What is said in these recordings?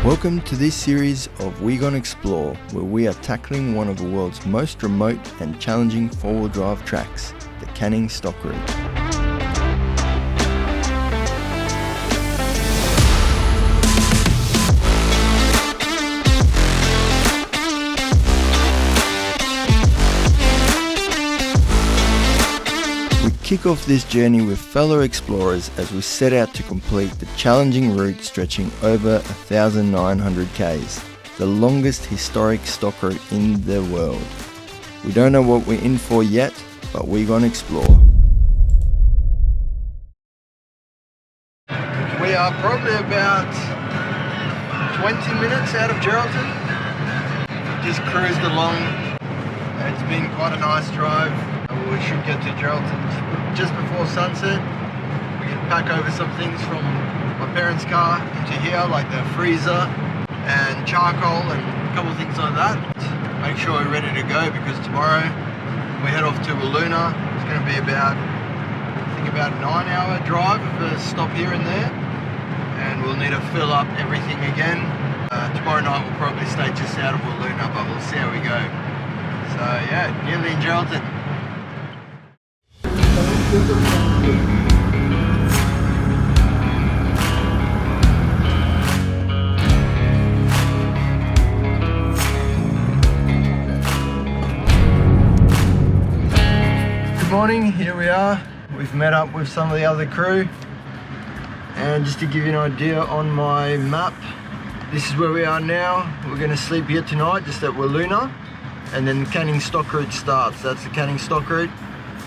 Welcome to this series of Wegon Explore, where we are tackling one of the world's most remote and challenging four-wheel drive tracks, the Canning Stock Route. Kick off this journey with fellow explorers as we set out to complete the challenging route stretching over 1,900 k's, the longest historic stock route in the world. We don't know what we're in for yet, but we're gonna explore. We are probably about 20 minutes out of Geraldton. Just cruised along. It's been quite a nice drive. We should get to Geraldton just before sunset. We can pack over some things from my parents' car into here, like the freezer and charcoal and a couple of things like that. Make sure we're ready to go because tomorrow we head off to Wiluna. It's going to be about, I think about a 9-hour drive with a stop here and there. And we'll need to fill up everything again. Tomorrow night we'll probably stay just out of Wiluna, but we'll see how we go. So yeah, nearly in Geraldton. Good morning, here we are. We've met up with some of the other crew, and just to give you an idea on my map, this is where we are now. We're going to sleep here tonight just at Wiluna, and then the Canning Stock Route starts. That's the Canning Stock Route.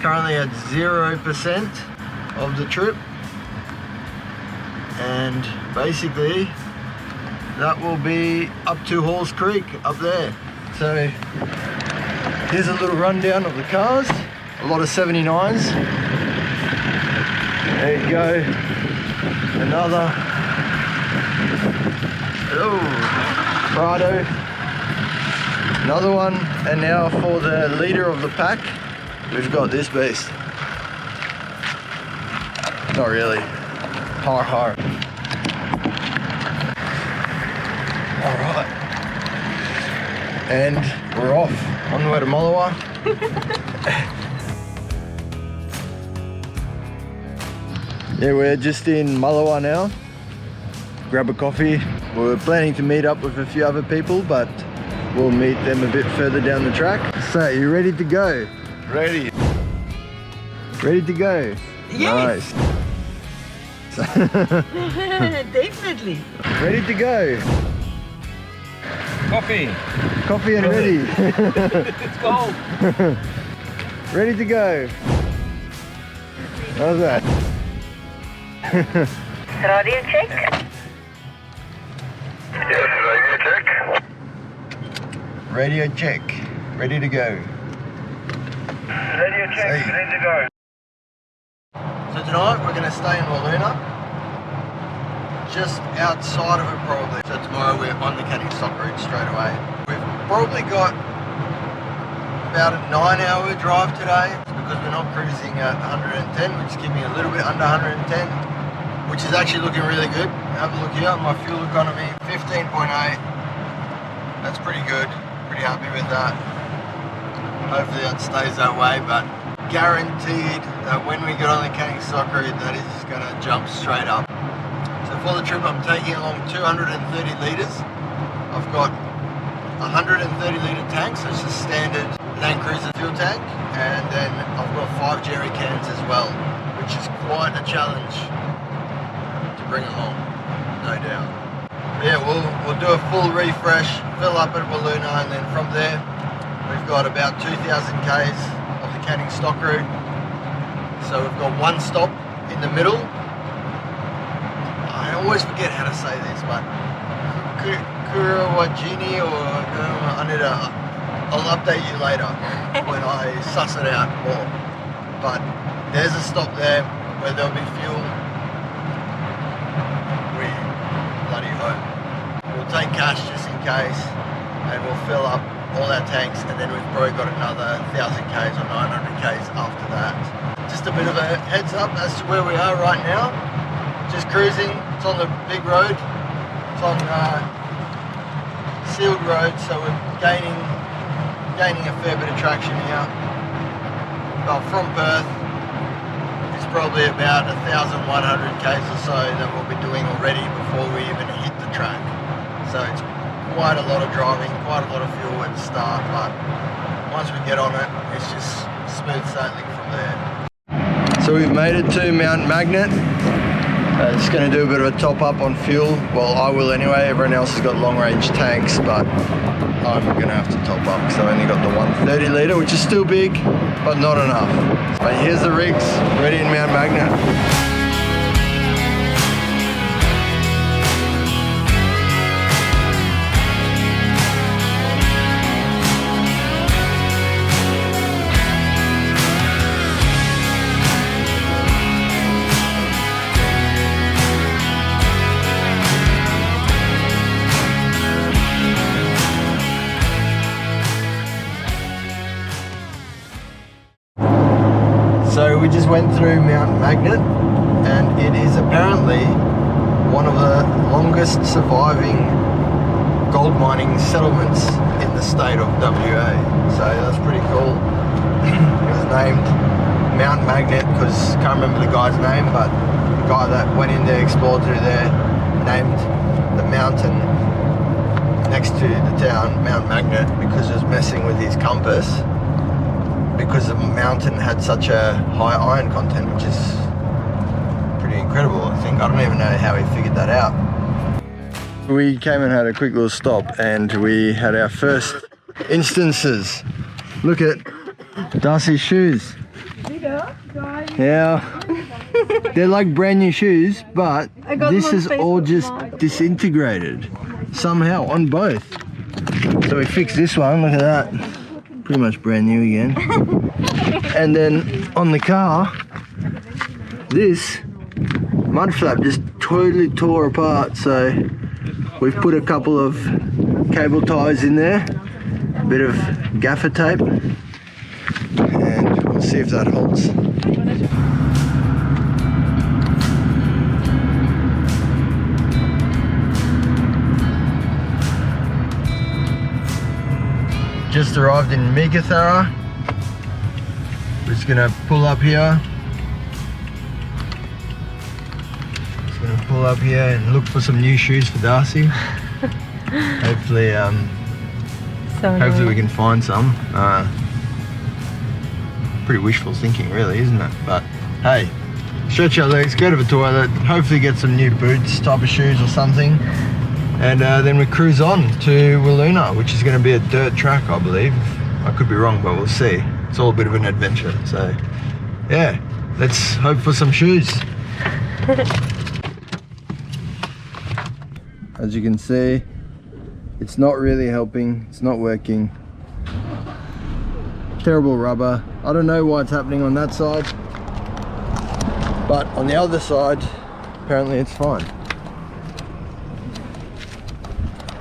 Currently at 0% of the trip, and basically that will be up to Halls Creek up there. So here's a little rundown of the cars, a lot of 79s. There you go, another Prado, another one, and now for the leader of the pack, we've got this beast. Not really. Har har. Alright. And we're off on the way to Molawa. Yeah, we're just in Molawa now. Grab a coffee. We're planning to meet up with a few other people, but we'll meet them a bit further down the track. So, you ready to go? Ready. Ready to go? Yes. Nice. Definitely. Ready to go? Coffee. Coffee and ready. Let's go. Ready to go. How's that? Radio check. Yes, radio check. Radio check. Ready to go. Radio check, Say. ready to go. So tonight we're going to stay in Wiluna, just outside of it probably. So tomorrow we're on the Canning Stock Route straight away. We've probably got about a 9-hour drive today because we're not cruising at 110, which is giving me a little bit under 110, which is actually looking really good. Have a look here, my fuel economy 15.8. That's pretty good, pretty happy with that. Hopefully that stays that way, but guaranteed that when we get on the Canning Stock Route, that is going to jump straight up. So for the trip, I'm taking along 230 litres. I've got 130 litre tanks, so it's a standard Land Cruiser fuel tank, and then I've got 5 jerry cans as well, which is quite a challenge to bring along, no doubt. But yeah, we'll do a full refresh, fill up at Wiluna, and then from there we've got about 2,000 k's of the Canning Stock Route. So we've got one stop in the middle. I always forget how to say this, but Kurawajini or I'll update you later when I suss it out more. But there's a stop there where there'll be fuel. We bloody hope. We'll take cash just in case, and we'll fill up all our tanks, and then we've probably got another 1,000 k's or 900 k's after that. Just a bit of a heads up as to where we are right now. Just cruising, it's on the big road, It's on sealed road, so we're gaining a fair bit of traction here. Well, from Perth, it's probably about 1,100 k's or so that we'll be doing already before we even hit the track. So it's quite a lot of driving, quite a lot of fuel at the start, but once we get on it, it's just smooth sailing from there. So we've made it to Mount Magnet. Just going to do a bit of a top up on fuel. Well, I will anyway. Everyone else has got long range tanks, but I'm going to have to top up because I only got the 130 litre, which is still big, but not enough. But here's the rigs ready in Mount Magnet. So we just went through Mount Magnet, and it is apparently one of the longest surviving gold mining settlements in the state of WA. So that's pretty cool. It was named Mount Magnet because I can't remember the guy's name, but the guy that went in there, explored through there, named the mountain next to the town Mount Magnet because it was messing with his compass, because the mountain had such a high iron content, which is pretty incredible, I think. I don't even know how he figured that out. We came and had a quick little stop, and we had our first instances. Look at Darcy's shoes. Yeah, they're like brand new shoes, but this is all just disintegrated somehow on both. So we fixed this one, look at that. Pretty much brand new again. And then on the car, this mud flap just totally tore apart. So we've put a couple of cable ties in there, a bit of gaffer tape, and we'll see if that holds. Just arrived in Meekatharra. We're just gonna pull up here. Just gonna pull up here and look for some new shoes for Darcy. Hopefully, hopefully we can find some. Pretty wishful thinking, really, isn't it? But hey, stretch our legs, go to the toilet, hopefully get some new boots, type of shoes or something. And then we cruise on to Wiluna, which is going to be a dirt track, I believe. I could be wrong, but we'll see. It's all a bit of an adventure. So, yeah, let's hope for some shoes. As you can see, it's not really helping. It's not working. Terrible rubber. I don't know why it's happening on that side, but on the other side, apparently it's fine.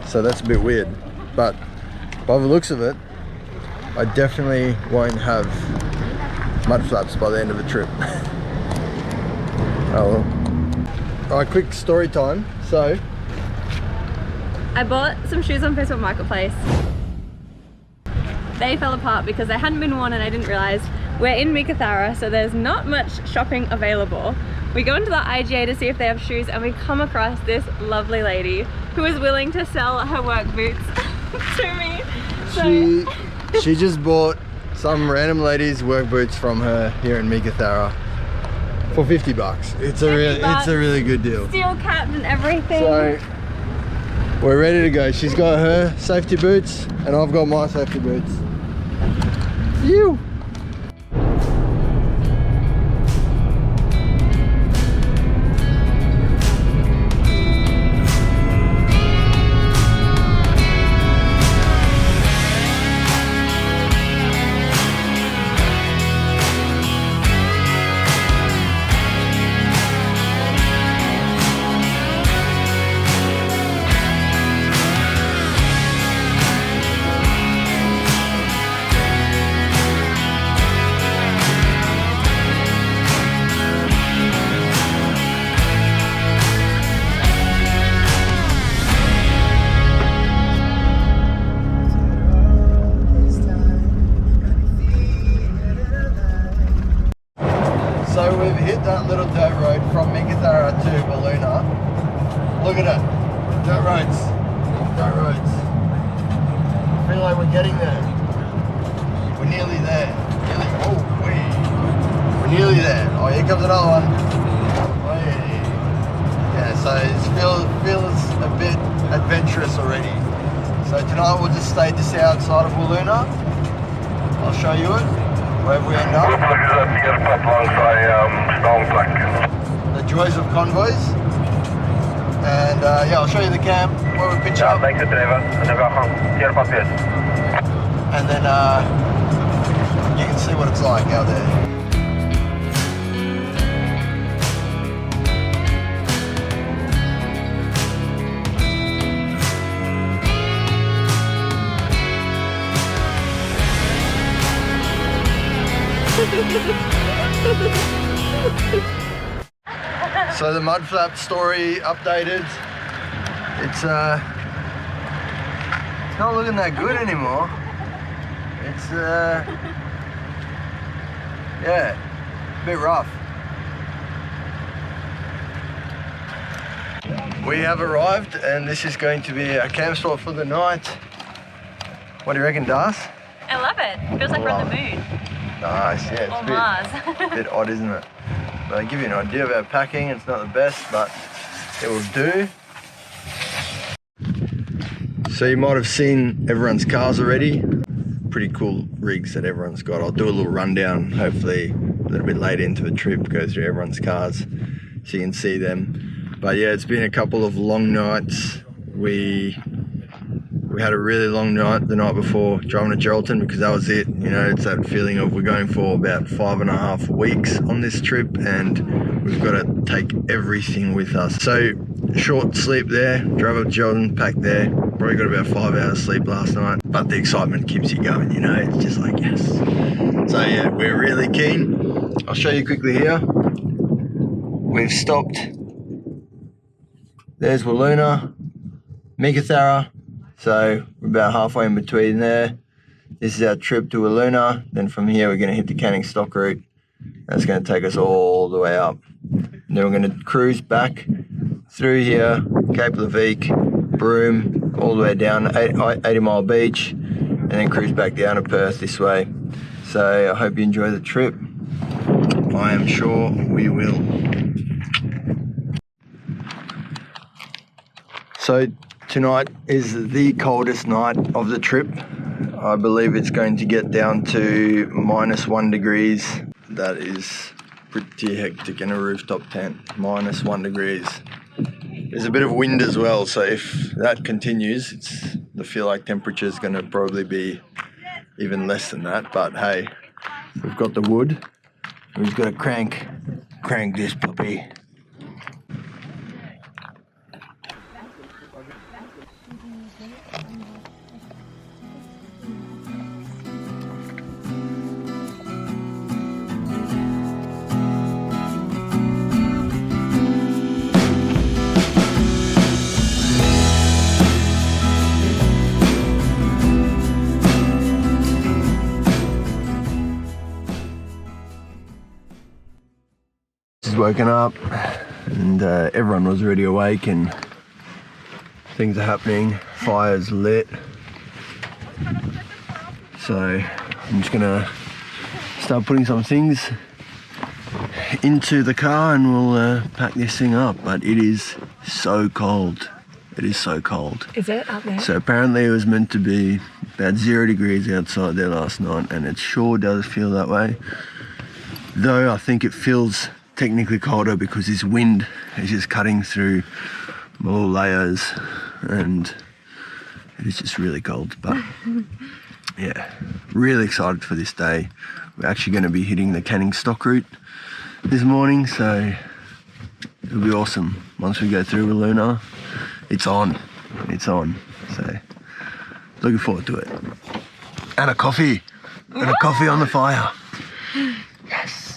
So that's a bit weird, but by the looks of it, I definitely won't have mud flaps by the end of the trip. Oh well. Alright, quick story time. So I bought some shoes on Facebook Marketplace. They fell apart because they hadn't been worn and I didn't realise. We're in Meekatharra, so there's not much shopping available. We go into the IGA to see if they have shoes, and we come across this lovely lady who is willing to sell her work boots to me. So she just bought some random lady's work boots from her here in Meekatharra for 50 bucks. It's a really good deal. Steel capped and everything. So we're ready to go. She's got her safety boots and I've got my safety boots. You. Look at it. Dirt roads. Dirt roads. I feel like we're getting there. We're nearly there. We're nearly there. Oh, here comes another one. Yeah, so it feels a bit adventurous already. So tonight we'll just stay just outside of Wiluna. I'll show you it, wherever we end up. The joys of convoys. And yeah, I'll show you the camp where we pitch up. Thanks, Trevor. And then you can see what it's like out there. So the mud flap story updated. It's not looking that good anymore. It's yeah, a bit rough. We have arrived and this is going to be our camp spot for the night. What do you reckon, Das? I love it. Feels like we're on the moon. Nice, yeah. Or Mars. A bit odd, isn't it? But I'll give you an idea of our packing. It's not the best, but it will do. So you might have seen everyone's cars already. Pretty cool rigs that everyone's got. I'll do a little rundown, hopefully a little bit later into the trip, go through everyone's cars so you can see them. But yeah, it's been a couple of long nights. We had a really long night the night before driving to Geraldton because that was it. You know, it's that feeling of we're going for about 5.5 weeks on this trip and we've got to take everything with us. So short sleep there, drove up to Geraldton, packed there. Probably got about 5 hours sleep last night, but the excitement keeps you going, you know, it's just like, yes. So yeah, we're really keen. I'll show you quickly here. We've stopped. There's Wiluna, Meekatharra. So we're about halfway in between there. This is our trip to Wiluna. Then from here we're going to hit the Canning Stock route. That's going to take us all the way up. And then we're going to cruise back through here, Cape Leveque, Broome, all the way down 80 Mile Beach, and then cruise back down to Perth this way. So I hope you enjoy the trip. I am sure we will. So tonight is the coldest night of the trip. I believe it's going to get down to -1 degrees. That is pretty hectic in a rooftop tent, -1 degrees. There's a bit of wind as well, so if that continues, the feel like temperature is going to probably be even less than that. But hey, we've got the wood. We've got to crank this puppy. Woken up and everyone was already awake and things are happening. Fire's lit, so I'm just gonna start putting some things into the car and we'll pack this thing up. But it is so cold. It is so cold. Is it up there? So apparently it was meant to be about 0 degrees outside there last night, and it sure does feel that way. Though I think it feels technically colder because this wind is just cutting through my little layers and it is just really cold. But yeah, really excited for this day. We're actually going to be hitting the Canning Stock route this morning, so it'll be awesome. Once we go through Wiluna, it's on. So looking forward to it. And a coffee. And a coffee on the fire. Yes.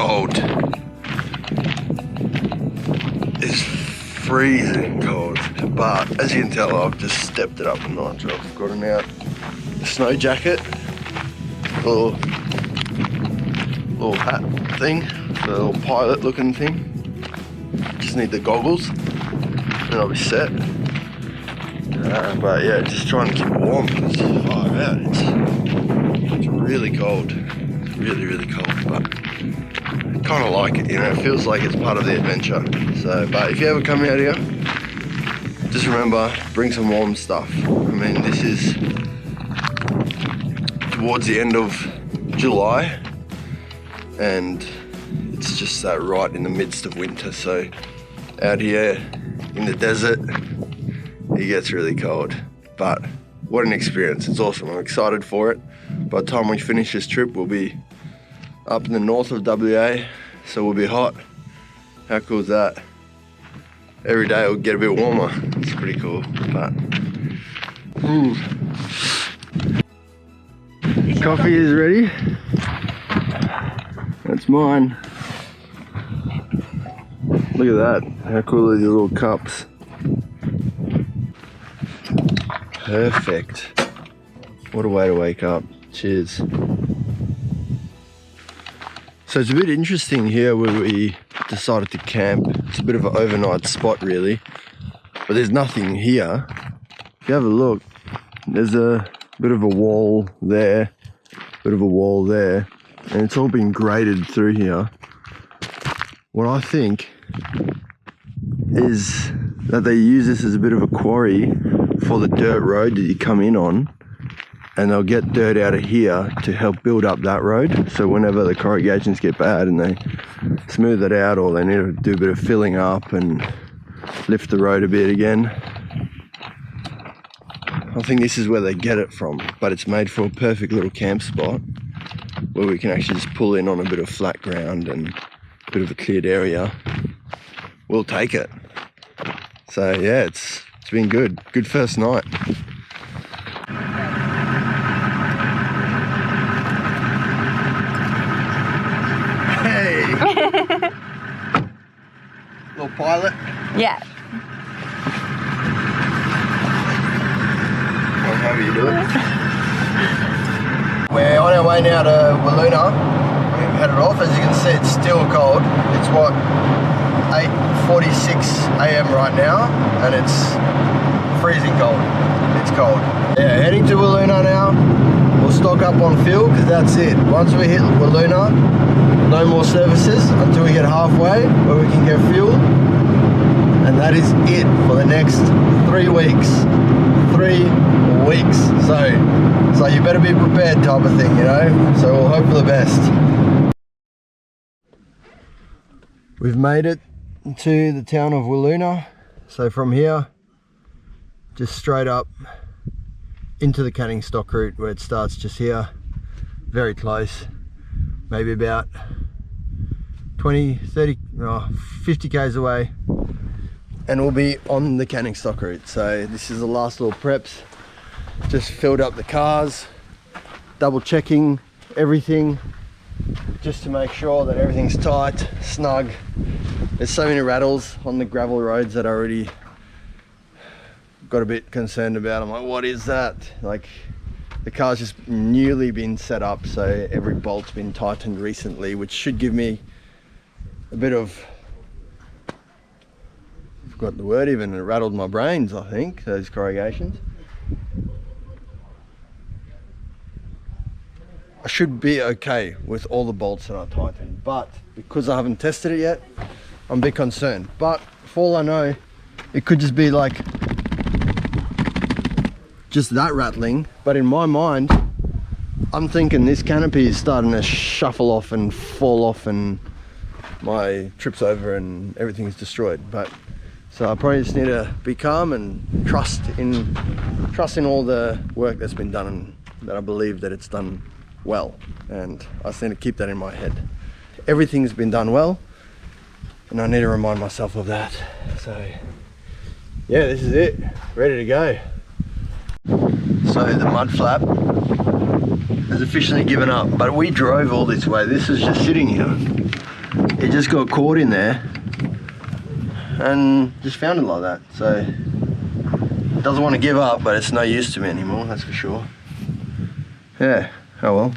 cold. It's freezing cold, but as you can tell, I've just stepped it up a notch. I've gotten out the snow jacket, little hat thing, the little pilot looking thing. Just need the goggles and I'll be set. But yeah, just trying to keep it warm because it's really cold. It's really cold, but kind of like it, you know. It feels like it's part of the adventure. So, but if you ever come out here, just remember, bring some warm stuff. I mean, this is towards the end of July and it's just right in the midst of winter. So out here in the desert, it gets really cold, but what an experience. It's awesome. I'm excited for it. By the time we finish this trip, we'll be up in the north of WA, so we'll be hot. How cool is that? Every day it'll get a bit warmer. It's pretty cool, but coffee is ready. That's mine. Look at that. How cool are these little cups? Perfect. What a way to wake up. Cheers. So it's a bit interesting here where we decided to camp. It's a bit of an overnight spot really, but there's nothing here. If you have a look, there's a bit of a wall there, bit of a wall there, and it's all been graded through here. What I think is that they use this as a bit of a quarry for the dirt road that you come in on, and they'll get dirt out of here to help build up that road. So whenever the corrugations get bad and they smooth it out, or they need to do a bit of filling up and lift the road a bit again, I think this is where they get it from. But it's made for a perfect little camp spot where we can actually just pull in on a bit of flat ground and a bit of a cleared area. We'll take it. So yeah, it's been good. Good first night. Hey! Little pilot. Yeah. Well, how are you doing? We're on our way now to Wiluna. We've headed off. As you can see, it's still cold. It's what, 8:46 a.m. right now, and it's freezing cold. It's cold. Yeah, heading to Wiluna now. We'll stock up on fuel because that's it. Once we hit Wiluna, no more services until we get halfway where we can get fuel, and that is it for the next 3 weeks. 3 weeks. So you better be prepared, type of thing, you know. So we'll hope for the best. We've made it to the town of Wiluna. So from here, just straight up into the Canning stock route where it starts just here, very close, maybe about 20, 30, 50 k's away, and we'll be on the Canning stock route. So this is the last little preps. Just filled up the cars, double checking everything just to make sure that everything's tight, snug. There's so many rattles on the gravel roads that I already got a bit concerned about. I'm like, what is that? Like, the car's just newly been set up, so every bolt's been tightened recently, which should give me a bit of, I forgot the word even, it rattled my brains, I think, those corrugations. I should be okay with all the bolts that I tightened, but because I haven't tested it yet, I'm a bit concerned. But for all I know, it could just be like just that rattling, but in my mind I'm thinking this canopy is starting to shuffle off and fall off and my trip's over and everything's destroyed. But so I probably just need to be calm and trust in all the work that's been done, and that I believe that it's done well, and I just need to keep that in my head. Everything's been done well, and I need to remind myself of that. So yeah, this is it, ready to go. So the mud flap has officially given up, but we drove all this way. This is just sitting here. it just got caught in there and just found it like that. So it doesn't want to give up, but it's no use to me anymore, that's for sure. Yeah, oh well.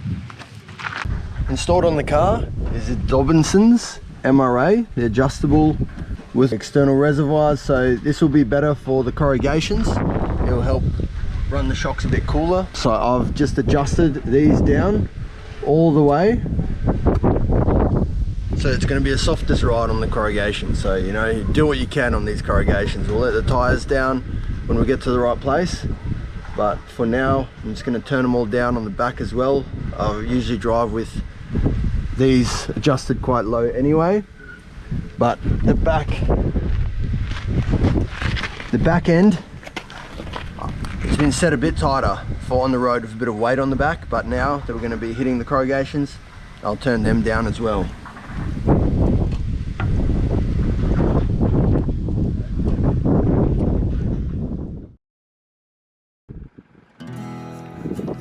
Installed on the car is a Dobinson's MRA, the adjustable with external reservoirs, so this will be better for the corrugations. It'll help run the shocks a bit cooler. So I've just adjusted these down all the way. So it's going to be the softest ride on the corrugation. So, you know, you do what you can on these corrugations. We'll let the tyres down when we get to the right place. But for now, I'm just going to turn them all down on the back as well. I usually drive with these adjusted quite low anyway. But the back end, it's been set a bit tighter for on the road with a bit of weight on the back, but now that we're going to be hitting the corrugations, I'll turn them down as well.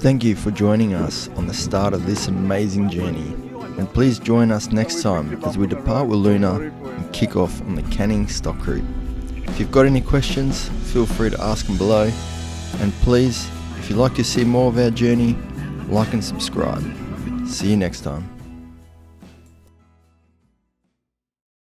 Thank you for joining us on the start of this amazing journey, and please join us next time as we depart Wiluna and kick off on the Canning stock route. If you've got any questions, feel free to ask them below, and please, if you'd like to see more of our journey, like and subscribe. See you next time.